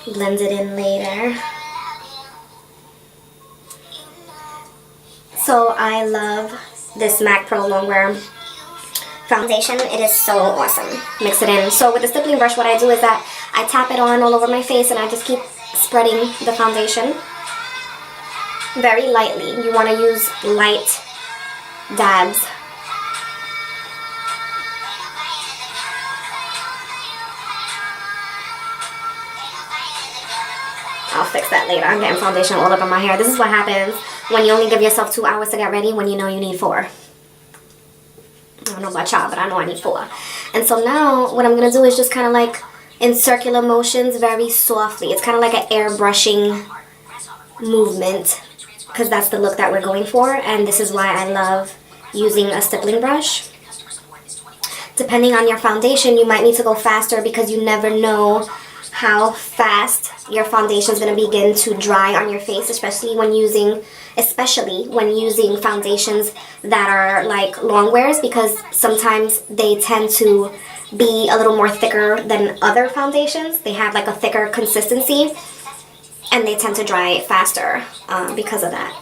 blend it in later. So I love this MAC Pro Longwear foundation. It is so awesome. Mix it in. So with the stippling brush, what I do is that I tap it on all over my face and I just keep spreading the foundation very lightly. You want to use light dabs. I'll fix that later. I'm getting foundation all over my hair. This is what happens when you only give yourself 2 hours to get ready when you know you need 4. I don't know about y'all, but I know I need 4. And so now what I'm going to do is just kind of like in circular motions very softly. It's kind of like an airbrushing movement because that's the look that we're going for. And this is why I love using a stippling brush. Depending on your foundation, you might need to go faster because you never know how fast your foundation is going to begin to dry on your face, especially when using foundations that are like Longwears, because sometimes they tend to be a little more thicker than other foundations. They have like a thicker consistency and they tend to dry faster because of that.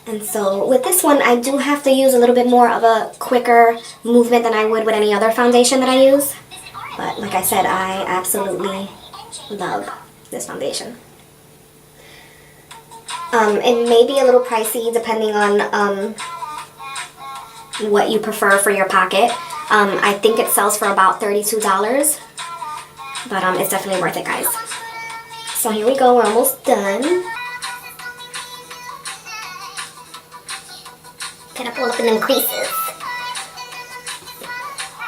And so with this one, I do have to use a little bit more of a quicker movement than I would with any other foundation that I use. But like I said, I absolutely love this foundation. It may be a little pricey depending on what you prefer for your pocket. I think it sells for about $32, but it's definitely worth it, guys. So here we go, we're almost done. Gotta pull up in them creases.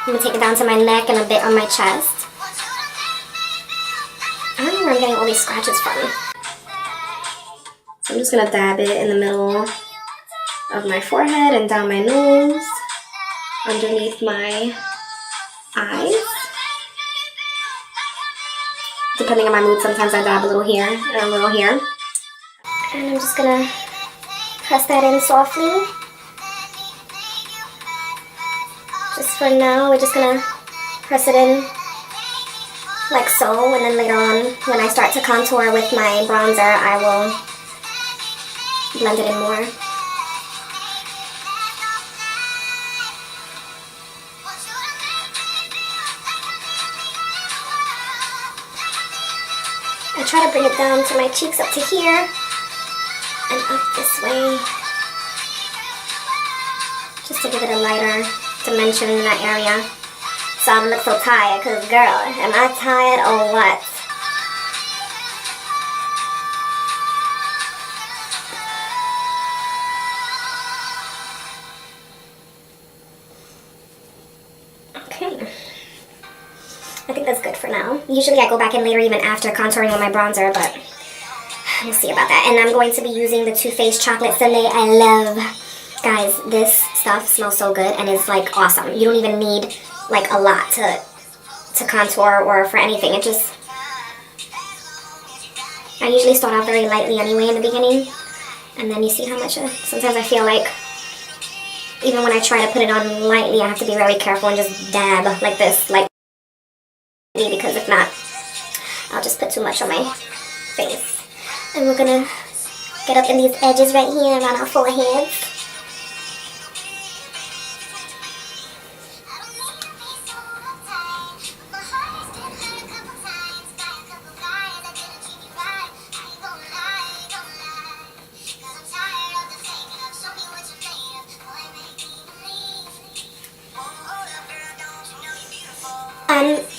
I'm gonna take it down to my neck and a bit on my chest. I don't know where I'm getting all these scratches from. So I'm just going to dab it in the middle of my forehead and down my nose, underneath my eyes. Depending on my mood, sometimes I dab a little here and a little here. And I'm just going to press that in softly. Just for now, we're just going to press it in like so, and then later on when I start to contour with my bronzer, I will blend it in more. I try to bring it down to my cheeks up to here and up this way, just to give it a lighter dimension in that area. So I don't look so tired, because girl, am I tired or what? Okay. I think that's good for now. Usually I go back in later even after contouring on my bronzer, but we'll see about that. And I'm going to be using the Too Faced Chocolate Soleil. I love, guys, this stuff smells so good and it's like awesome. You don't even need like a lot to contour or for anything. It just, I usually start off very lightly anyway in the beginning, and then you see how much sometimes I feel like even when I try to put it on lightly, I have to be very careful and just dab like this, like, because if not I'll just put too much on my face. And we're gonna get up in these edges right here around our foreheads.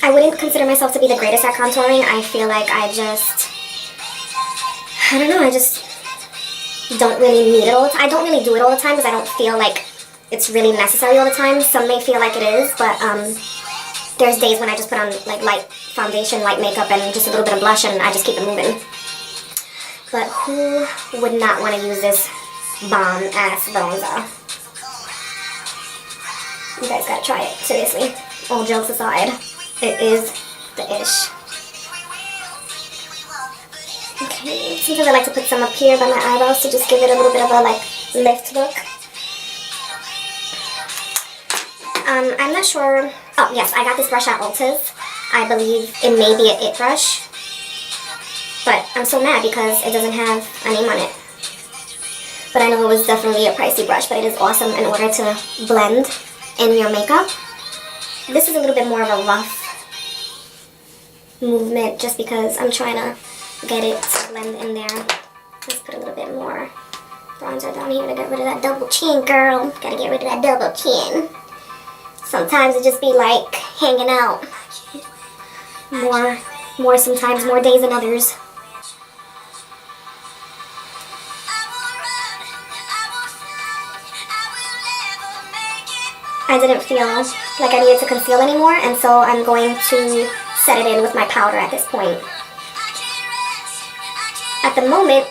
I wouldn't consider myself to be the greatest at contouring. I feel like I don't know, I just don't really need it all the time. I don't really do it all the time because I don't feel like it's really necessary all the time. Some may feel like it is, but there's days when I just put on like light foundation, light makeup, and just a little bit of blush, and I just keep it moving. But who would not want to use this bomb-ass bronzer? You guys gotta try it, seriously. All jokes aside, it is the ish. Okay, sometimes I like to put some up here by my eyebrows to just give it a little bit of a like lift look. I'm not sure. Oh yes, I got this brush at Ulta's. I believe it may be an It brush. But I'm so mad because it doesn't have a name on it. But I know it was definitely a pricey brush, but it is awesome in order to blend in your makeup. This is a little bit more of a rough movement just because I'm trying to get it to blend in there. Let's put a little bit more bronzer down here to get rid of that double chin, girl. Gotta get rid of that double chin. Sometimes it just be like hanging out. More sometimes, more days than others. I didn't feel like I needed to conceal anymore, and so I'm going to set it in with my powder at this point. At the moment,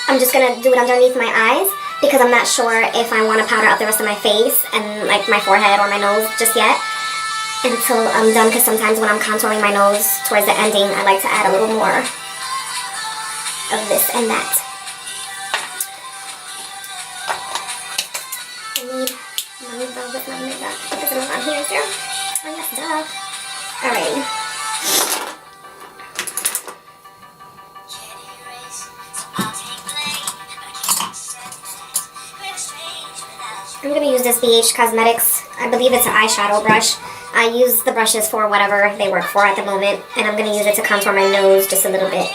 I'm just going to do it underneath my eyes because I'm not sure if I want to powder up the rest of my face and like my forehead or my nose just yet until I'm done, because sometimes when I'm contouring my nose towards the ending, I like to add a little more of this and that. I need velvet my makeup. Put this on here, too. Oh, yes, duh. Alrighty. I'm going to use this bhcosmetics. I believe it's an eyeshadow brush. I use the brushes for whatever they work for at the moment, and I'm going to use it to contour my nose just a little bit.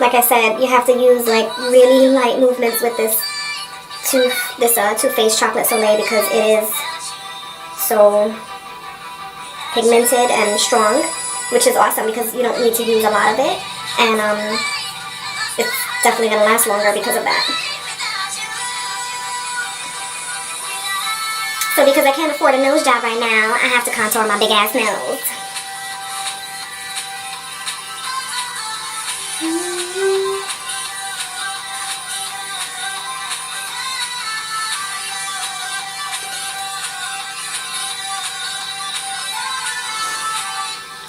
Like I said, you have to use like really light movements with this Too Faced Chocolate Soleil because it is so pigmented and strong, which is awesome because you don't need to use a lot of it, and it's definitely going to last longer because of that. So because I can't afford a nose job right now, I have to contour my big ass nose.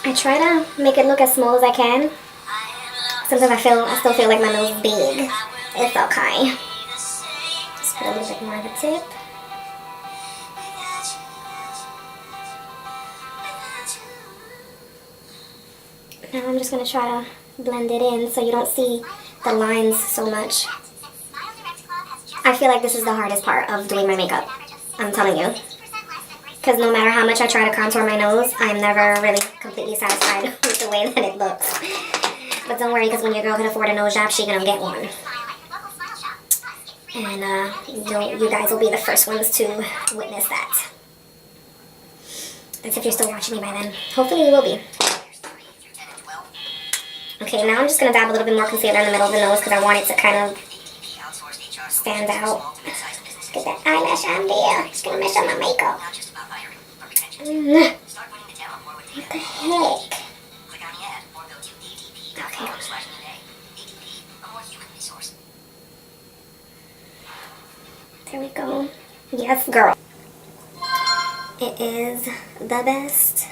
I try to make it look as small as I can. Sometimes I still feel like my nose is big. It's okay. Just put a little bit more of the tip. Now I'm just going to try to blend it in so you don't see the lines so much. I feel like this is the hardest part of doing my makeup. I'm telling you. Because no matter how much I try to contour my nose, I'm never really completely satisfied with the way that it looks. But don't worry, because when your girl can afford a nose job, she gonna get one. And you guys will be the first ones to witness that. That's if you're still watching me by then. Hopefully you will be. Okay, now I'm just gonna dab a little bit more concealer in the middle of the nose because I want it to kind of stand out. Get that eyelash on there. It's gonna mess up my makeup. What the heck? Okay. There we go. Yes, girl. It is the best.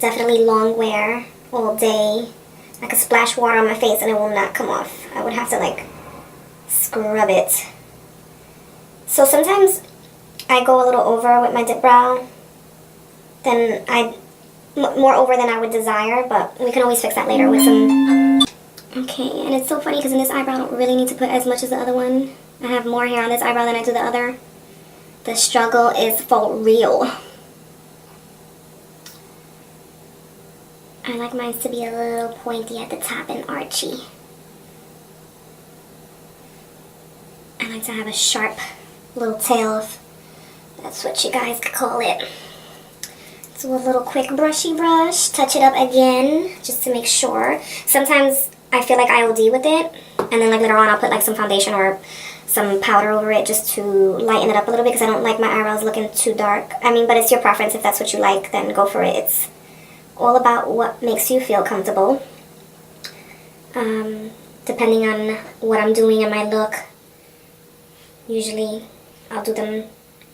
Definitely Longwear all day. I could splash water on my face and it will not come off. I would have to like scrub it. So sometimes I go a little over with my dip brow. More over than I would desire, but we can always fix that later with some. Okay, and it's so funny because in this eyebrow I don't really need to put as much as the other one. I have more hair on this eyebrow than I do the other. The struggle is for real. I like mine to be a little pointy at the top and archy. I like to have a sharp little tail, if that's what you guys could call it. Do a little quick brushy brush, touch it up again, just to make sure. Sometimes I feel like I OD with it, and then like later on I'll put like some foundation or some powder over it just to lighten it up a little bit because I don't like my eyebrows looking too dark. I mean, but it's your preference. If that's what you like, then go for it. It's all about what makes you feel comfortable. Depending on what I'm doing in my look, usually I'll do them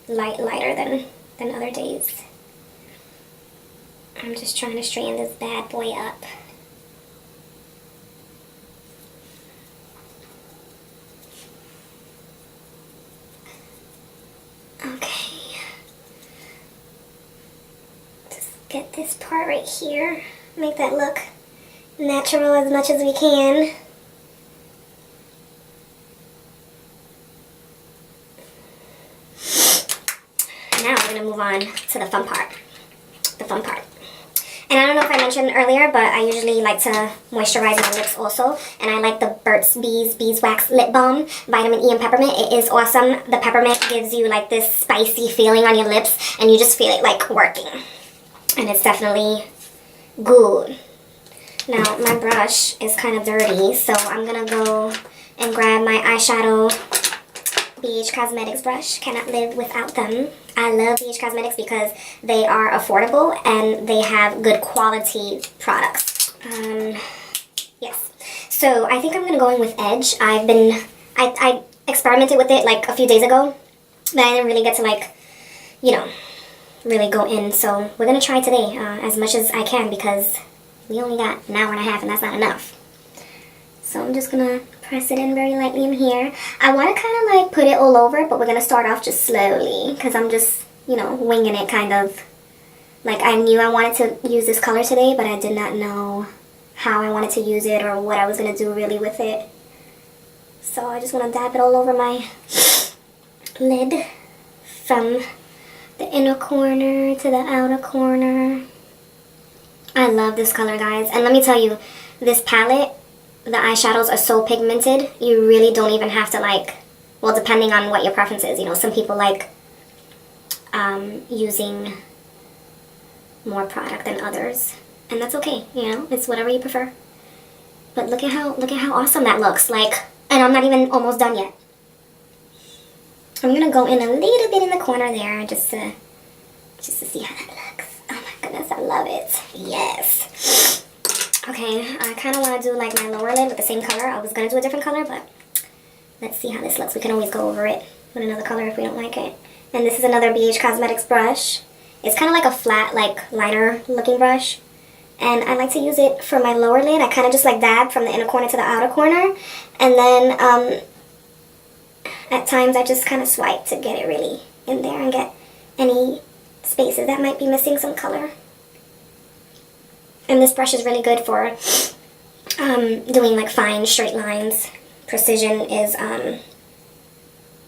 lighter than other days. I'm just trying to straighten this bad boy up. Okay. get this part right here. Make that look natural as much as we can. Now we're going to move on to the fun part. The fun part. And I don't know if I mentioned earlier, but I usually like to moisturize my lips also. And I like the Burt's Bees Beeswax Lip Balm, Vitamin E and Peppermint. It is awesome. The peppermint gives you like this spicy feeling on your lips, and you just feel it like working. And it's definitely good. Now, my brush is kind of dirty, so I'm going to go and grab my eyeshadow Cosmetics brush. Cannot live without them. I love Cosmetics because they are affordable and they have good quality products. Yes. So I think I'm gonna go in with Edge. I experimented with it like a few days ago, but I didn't really get to like, you know, really go in. So we're gonna try today as much as I can because we only got an hour and a half and that's not enough. So I'm just gonna press it in very lightly in here. I want to kind of like put it all over, but we're going to start off just slowly because I'm just, you know, winging it kind of. Like I knew I wanted to use this color today, but I did not know how I wanted to use it or what I was going to do really with it. So I just want to dab it all over my lid from the inner corner to the outer corner. I love this color, guys. And let me tell you, this palette, the eyeshadows are so pigmented, you really don't even have to like, well, depending on what your preference is, you know, some people like using more product than others, and that's okay, you know, it's whatever you prefer. But look at how awesome that looks, like, and I'm not even almost done yet. I'm gonna go in a little bit in the corner there just to see how that looks. Oh my goodness, I love it. Yes. Okay, I kind of want to do like my lower lid with the same color. I was going to do a different color, but let's see how this looks. We can always go over it with another color if we don't like it. And this is another Cosmetics brush. It's kind of like a flat, like liner looking brush. And I like to use it for my lower lid. I kind of just like dab from the inner corner to the outer corner. And then at times I just kind of swipe to get it really in there and get any spaces that might be missing some color. And this brush is really good for doing like fine straight lines. Precision is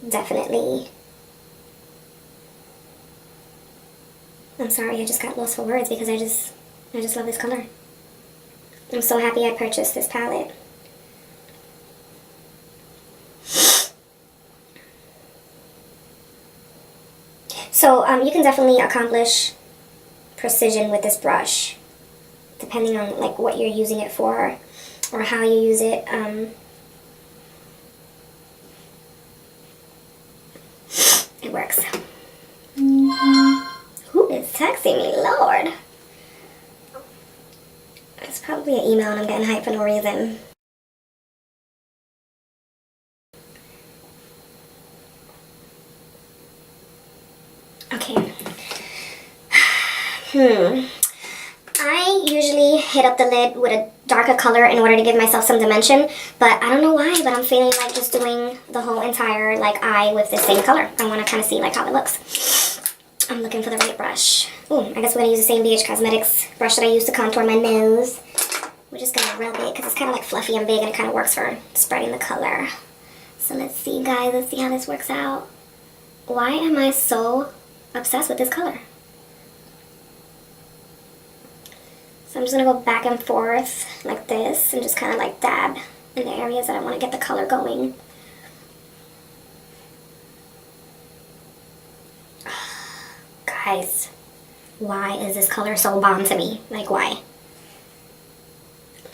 definitely... I'm sorry, I just got lost for words because I just love this color. I'm so happy I purchased this palette. So you can definitely accomplish precision with this brush, depending on like what you're using it for or how you use it. It works. Who is texting me, Lord? It's probably an email and I'm getting hyped for no reason. Okay. I usually hit up the lid with a darker color in order to give myself some dimension, but I don't know why, but I'm feeling like just doing the whole entire like eye with the same color. I want to kind of see like how it looks. I'm looking for the right brush. Ooh, I guess we're going to use the same Cosmetics brush that I used to contour my nose. We're just going to rub it because it's kind of like fluffy and big and it kind of works for spreading the color. So let's see, guys. Let's see how this works out. Why am I so obsessed with this color? So I'm just going to go back and forth like this and just kind of like dab in the areas that I want to get the color going. Guys, why is this color so bomb to me? Like, why?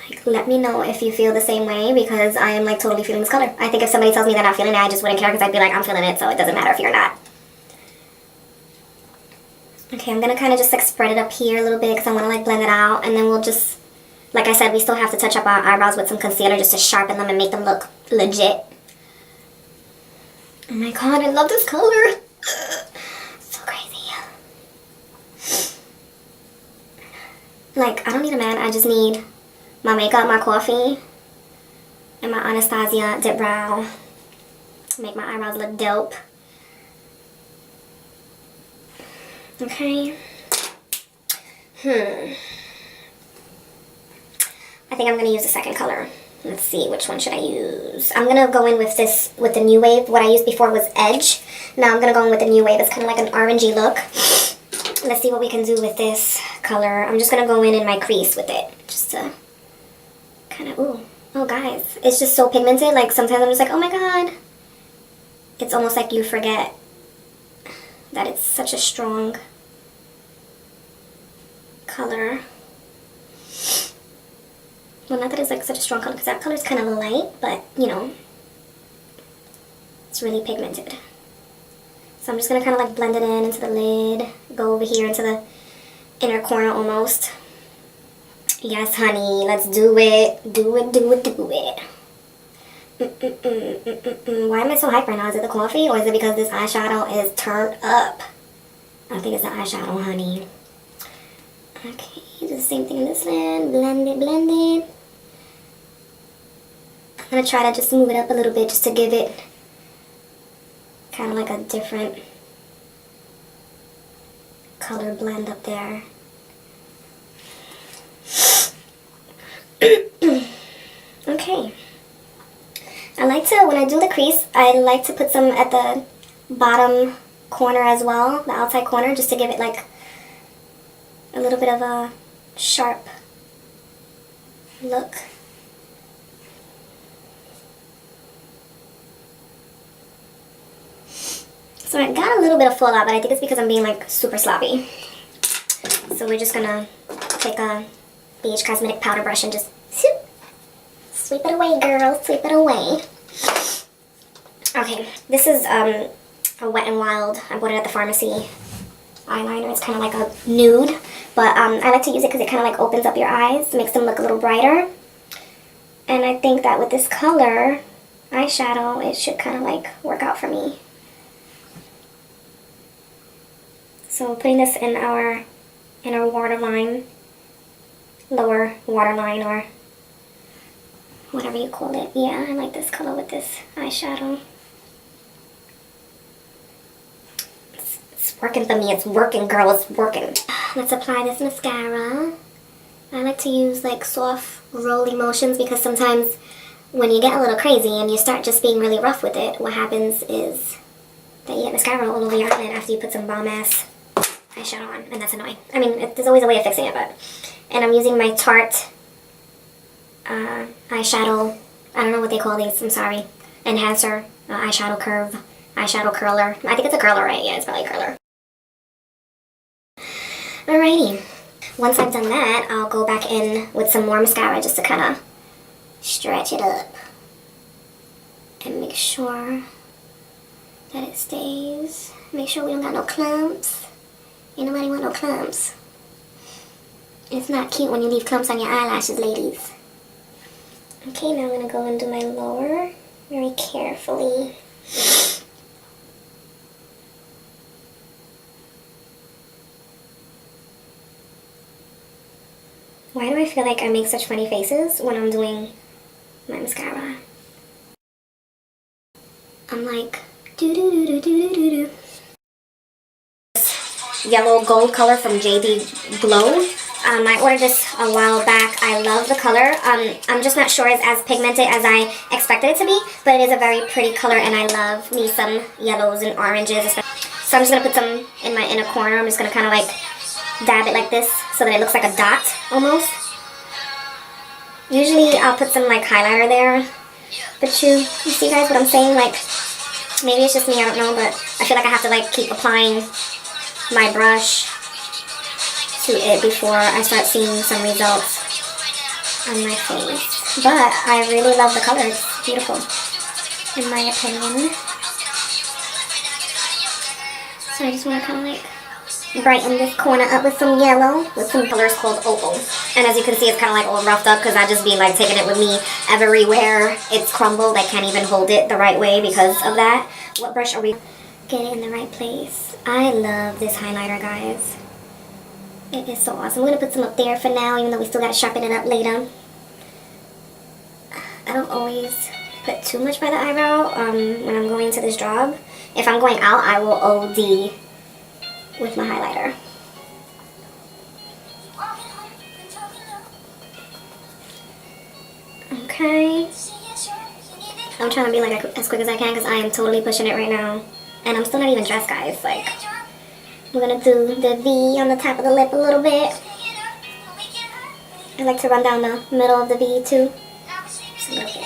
Like, let me know if you feel the same way because I am like totally feeling this color. I think if somebody tells me they're not feeling it, I just wouldn't care because I'd be like, I'm feeling it, so it doesn't matter if you're not. Okay, I'm going to kind of just like spread it up here a little bit because I want to like blend it out. And then we'll just, like I said, we still have to touch up our eyebrows with some concealer just to sharpen them and make them look legit. Oh my god, I love this color. So crazy. Like, I don't need a man. I just need my makeup, my coffee, and my Anastasia dip brow. Make my eyebrows look dope. I think I'm going to use the second color. Let's see, which one should I use? I'm going to go in with this, with the New Wave. What I used before was Edge. Now I'm going to go in with the New Wave. It's kind of like an orangey look. Let's see what we can do with this color. I'm just going to go in my crease with it. Just to kind of, ooh. Oh, guys. It's just so pigmented. Like, sometimes I'm just like, oh my god. It's almost like you forget that it's such a strong color. Well, not that it's like such a strong color, because that color is kind of light, but, you know, it's really pigmented. So I'm just going to kind of like blend it in into the lid, go over here into the inner corner almost. Yes, honey, let's do it. Do it, do it, do it. Why am I so hyped right now? Is it the coffee, or is it because this eyeshadow is turned up? I think it's the eyeshadow, honey. Okay, do the same thing in this lid. Blend it, blend it. I'm going to try to just move it up a little bit just to give it kind of like a different color blend up there. Okay. I like to, when I do the crease, I like to put some at the bottom corner as well, the outside corner, just to give it like a little bit of a sharp look. So I got a little bit of fallout, but I think it's because I'm being like super sloppy. So we're just gonna take a Cosmetic powder brush and just sweep it away, girl, sweep it away. Okay, this is a Wet n Wild. I bought it at the pharmacy eyeliner. It's kind of like a nude, but I like to use it because it kind of like opens up your eyes, makes them look a little brighter. And I think that with this color eyeshadow, it should kind of like work out for me. So putting this in our waterline, lower waterline, or whatever you call it. Yeah, I like this color with this eyeshadow. It's working for me. It's working, girl. It's working. Let's apply this mascara. I like to use like soft rolling motions because sometimes when you get a little crazy and you start just being really rough with it, what happens is that you get mascara all over your eyelid after you put some bomb ass eyeshadow on, and that's annoying. I mean, there's always a way of fixing it, but... And I'm using my Tarte eyeshadow, I don't know what they call these, I'm sorry, enhancer, eyeshadow curve, eyeshadow curler. I think it's a curler, right? Yeah, it's probably a curler. Alrighty. Once I've done that, I'll go back in with some more mascara just to kind of stretch it up and make sure that it stays. Make sure we don't got no clumps. Ain't nobody want no clumps. It's not cute when you leave clumps on your eyelashes, ladies. Okay, now I'm going to go and do my lower very carefully. Why do I feel like I make such funny faces when I'm doing my mascara? I'm like, do-do-do-do-do-do-do. Yellow gold color from JD Glow. I ordered this a while back. I love the color. I'm just not sure it's as pigmented as I expected it to be, but it is a very pretty color, and I love me some yellows and oranges. So I'm just going to put some in my inner corner. I'm just going to kind of like dab it like this so that it looks like a dot almost. Usually I'll put some like highlighter there, but you see guys what I'm saying? Like, maybe it's just me, I don't know, but I feel like I have to like keep applying my brush to it before I start seeing some results on my face. But I really love the color. It's beautiful, in my opinion. So I just want to kind of like brighten this corner up with some yellow, with some colors called Opal. And as you can see, it's kind of like all roughed up because I just be like taking it with me everywhere. It's crumbled. I can't even hold it the right way because of that. What brush are we? Get it in the right place. I love this highlighter, guys. It is so awesome. I'm going to put some up there for now, even though we still got to sharpen it up later. I don't always put too much by the eyebrow when I'm going to this job. If I'm going out, I will OD with my highlighter. Okay. I'm trying to be like as quick as I can because I am totally pushing it right now. And I'm still not even dressed, guys. Like, we're gonna do the V on the top of the lip a little bit. I like to run down the middle of the V too. Just a little bit.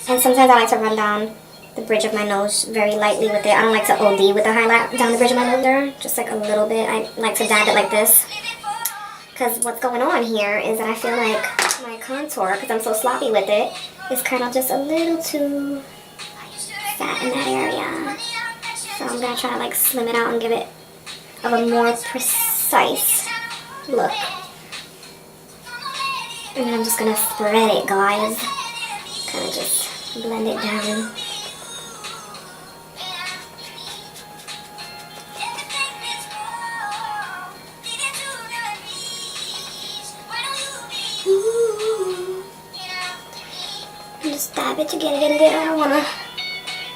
And sometimes I like to run down the bridge of my nose very lightly with it. I don't like to OD with the highlight down the bridge of my nose there. Just like a little bit. I like to dab it like this. Because what's going on here is that I feel like my contour, because I'm so sloppy with it, is kind of just a little too fat in that area. So I'm going to try to like slim it out and give it a more precise look. And then I'm just going to spread it, guys. Kind of just blend it down. And just dab it to get it in there. I don't want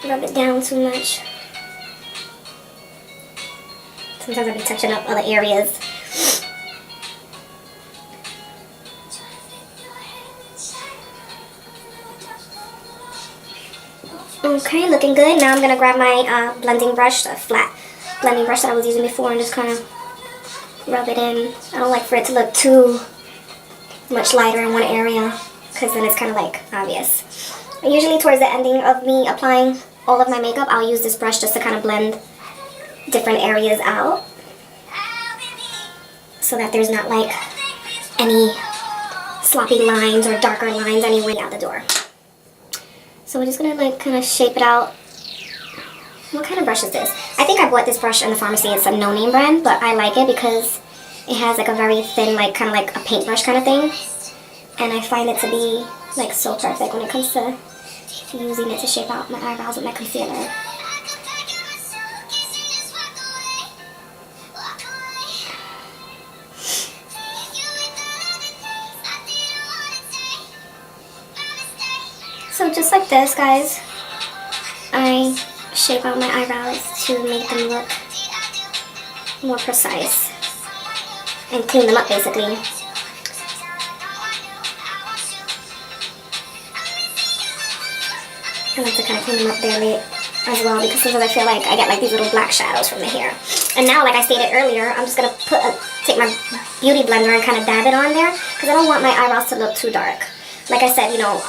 to rub it down too much. Sometimes I'll be touching up other areas. Okay, looking good. Now I'm going to grab my blending brush, the flat blending brush that I was using before, and just kind of rub it in. I don't like for it to look too much lighter in one area because then it's kind of like obvious. And usually towards the ending of me applying all of my makeup, I'll use this brush just to kind of blend different areas out so that there's not like any sloppy lines or darker lines anywhere out the door. So we're just gonna like kind of shape it out. What kind of brush is this? I think I bought this brush in the pharmacy. It's a no-name brand, but I like it because it has like a very thin, like kind of like a paintbrush kind of thing. And I find it to be like so perfect when it comes to using it to shape out my eyebrows with my concealer. So just like this, guys, I shape out my eyebrows to make them look more precise and clean them up basically. I like to kind of clean them up barely as well because sometimes I feel like I get like these little black shadows from the hair. And now, like I stated earlier, I'm just going to take my beauty blender and kind of dab it on there because I don't want my eyebrows to look too dark. Like I said, you know,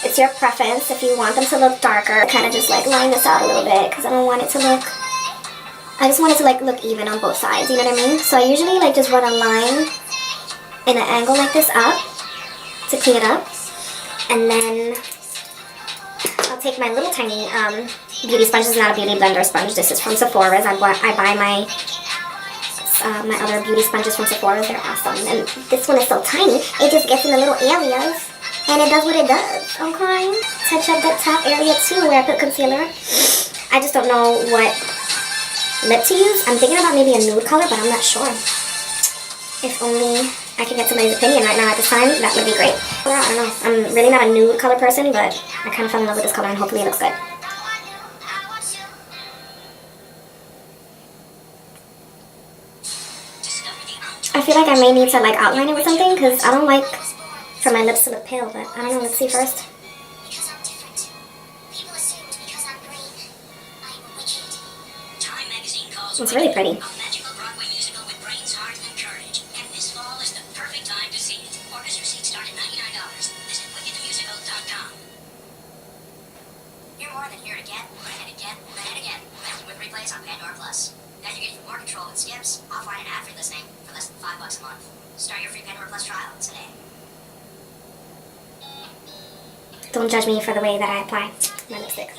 it's your preference. If you want them to look darker, kind of just like line this out a little bit because I don't want it to look, I just want it to like look even on both sides, you know what I mean? So I usually like just run a line in an angle like this up to clean it up. And then I'll take my little tiny beauty sponge. This is not a beauty blender sponge. This is from Sephora's. I buy my other beauty sponges from Sephora's. They're awesome. And this one is so tiny, it just gets in the little areas. And it does what it does, okay? Touch up that top area too where I put concealer. I just don't know what lip to use. I'm thinking about maybe a nude color, but I'm not sure. If only I could get somebody's opinion right now at this time, that would be great. I don't know. I'm really not a nude color person, but I kind of fell in love with this color and hopefully it looks good. I feel like I may need to like outline it with something because I don't like for my lips to look pale, but I don't know. Let's see first. It's really pretty. Don't judge me for the way that I apply my lipstick.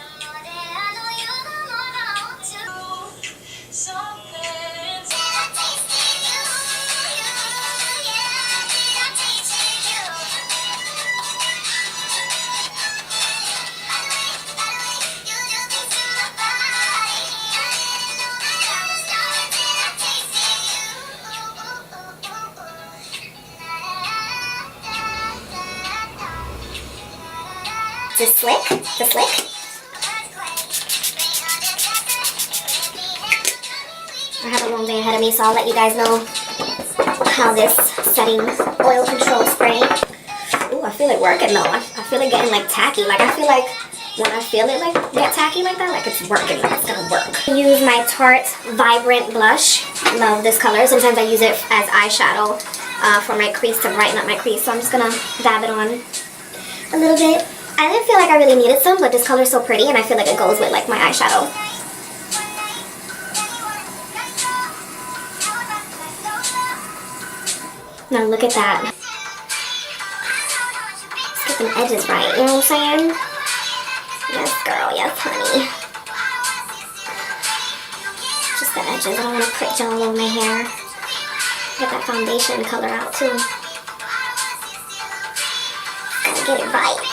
Just slick, just slick. I have a long day ahead of me, so I'll let you guys know how this setting oil control spray. Ooh, I feel it working though. I feel it getting like tacky. Like I feel like when I feel it like get tacky like that, like it's working, like it's gonna work. I use my Tarte Vibrant Blush. Love this color. Sometimes I use it as eyeshadow for my crease to brighten up my crease. So I'm just gonna dab it on a little bit. I didn't feel like I really needed some, but this color is so pretty and I feel like it goes with like my eyeshadow. Now look at that. Let's get them edges right, you know what I'm saying? Yes, girl, yes, honey. Just the edges, I don't want to put gel all over my hair. Get that foundation color out too. Gotta get it right.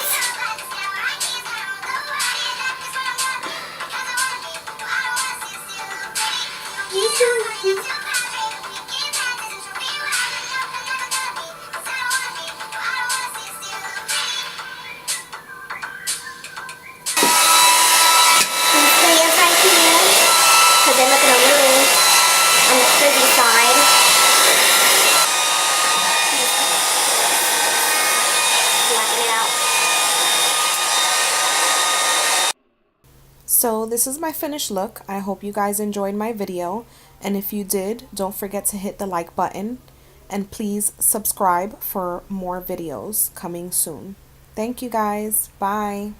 So this is my finished look. I hope you guys enjoyed my video, and if you did, don't forget to hit the like button and please subscribe for more videos coming soon. Thank you guys. Bye.